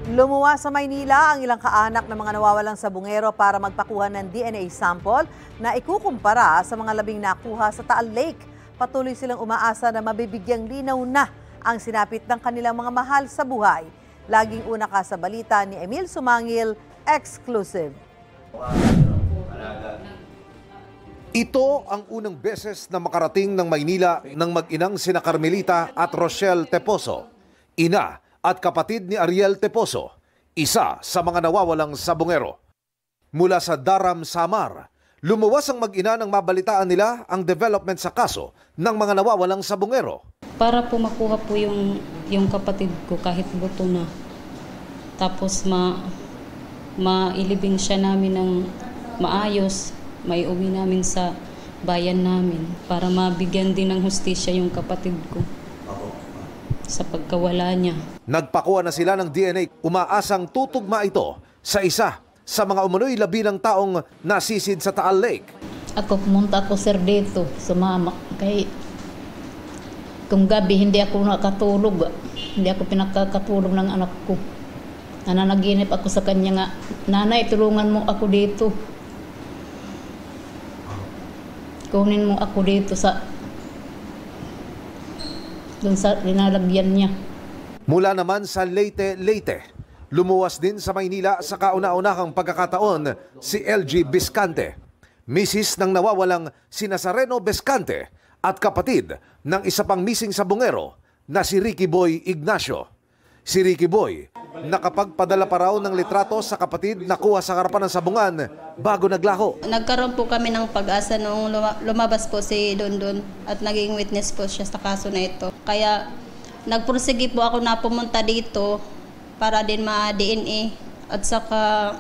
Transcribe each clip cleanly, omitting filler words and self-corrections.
Lumuwas sa Maynila ang ilang kaanak ng mga nawawalang sabungero para magpakuha ng DNA sample na ikukumpara sa mga labing nakuha sa Taal Lake. Patuloy silang umaasa na mabibigyang linaw na ang sinapit ng kanilang mga mahal sa buhay. Laging una ka sa balita ni Emil Sumangil, exclusive. Ito ang unang beses na makarating ng Maynila ng mag-inang sina Carmelita at Rochelle Teposo, ina at kapatid ni Ariel Teposo, isa sa mga nawawalang sabungero. Mula sa Daram, Samar, lumuwas ang mag-ina nang mabalitaan nila ang development sa kaso ng mga nawawalang sabungero. Para po makuha po yung kapatid ko kahit buto na. Tapos mailibing siya namin ng maayos, may uwi namin sa bayan namin para mabigyan din ng hustisya yung kapatid ko sa pagkawala niya. Nagpakuha na sila ng DNA, umaasang tutugma ito sa isa sa mga umunoy labi ng taong nasisid sa Taal Lake. Ako pumunta ako sir dito, sumama. Kay kung gabi hindi ako nakatulog, hindi ako pinakakatulog ng anak ko. Nananaginip ako sa kanya nga, nanay tulungan mo ako dito. Kunin mo ako dito doon sa linalagyan niya. Mula naman sa Leyte, lumuwas din sa Maynila sa kauna-unahang pagkakataon si LG Biscante, misis ng nawawalang si Nazareno Biscante at kapatid ng isa pang missing sabungero na si Ricky Boy Ignacio. Si Ricky Boy, nakapagpadala pa raw ng litrato sa kapatid na kuha sa harapan ng sabungan bago naglaho. Nagkaroon po kami ng pag-asa noong lumabas po si Dondon at naging witness po siya sa kaso na ito. Kaya nagpursige po ako na pumunta dito para din ma-DNA at saka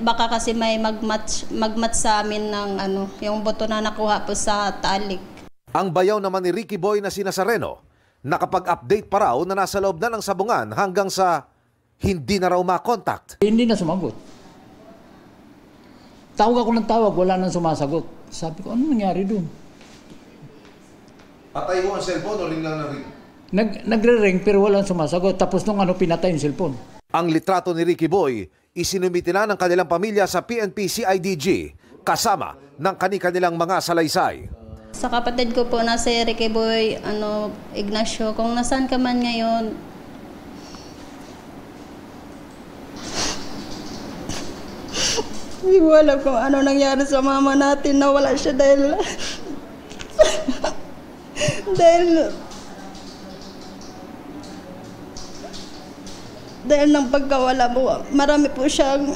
baka kasi may magmatch sa amin ng yung boto na nakuha po sa Taal Lake. Ang bayaw naman ni Ricky Boy na si Nazareno, nakapag-update pa raw na nasa loob na ng sabungan hanggang sa hindi na raw makontakt. Hindi na sumagot. Tawag ako ng tawag, wala nang sumasagot. Sabi ko, ano nangyari doon? Patay mo ang cellphone o ring lang na ring? Nagre-ring pero walang sumasagot. Tapos nung pinatay yung cellphone. Ang litrato ni Ricky Boy, isinumiti na ng kanilang pamilya sa PNP CIDG kasama ng kanilang mga salaysay. Sa kapatid ko po na si Ricky Boy Ignacio, kung nasaan ka man ngayon, hindi mo alam kung ano nangyari sa mama natin, nawala siya dahil ng pagkawala mo, marami po siyang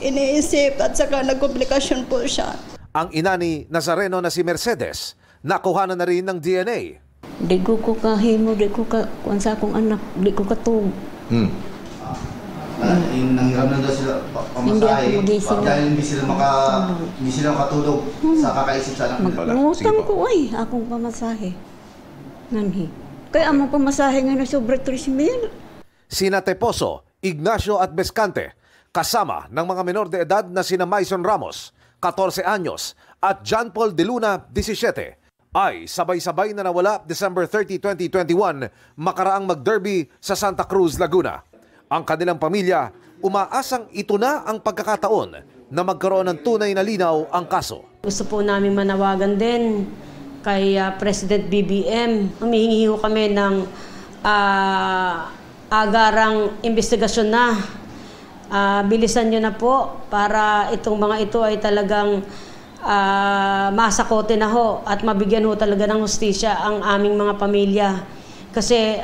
iniisip at saka nagkomplikasyon po siya. Ang ina ni Nazareno na si Mercedes, nakuha na rin ng DNA. Di ko kahimo, di ko kung sa akong anak, di ko katug. Nanghiram na daw sila pamasahe dahil hindi sila makatulog sa kakaisip sa anak nila. Ngutang ko ay akong pamasahe. Nganhi. Kaya among pamasahe nga na sobre 3,000. Sina Teposo, Ignacio at Biscante, kasama ng mga menor de edad na sina Maison Ramos, 14 anyos, at John Paul De Luna, 17, ay sabay-sabay na nawala December 30, 2021 makaraang mag-derby sa Santa Cruz, Laguna. Ang kanilang pamilya, umaasang ito na ang pagkakataon na magkaroon ng tunay na linaw ang kaso. Gusto po namin manawagan din kay President BBM. Humihingi kami ng agarang investigasyon na. Bilisan nyo na po para itong mga ito ay talagang masakote na ho at mabigyan ho talaga ng hustisya ang aming mga pamilya. Kasi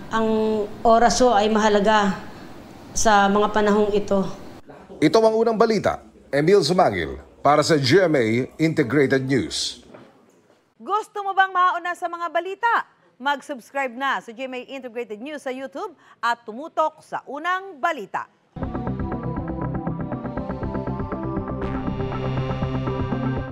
ang oras ho ay mahalaga sa mga panahong ito. Ito ang unang balita. Emil Sumangil para sa GMA Integrated News. Gusto mo bang mauna sa mga balita? Mag-subscribe na sa GMA Integrated News sa YouTube at tumutok sa unang balita.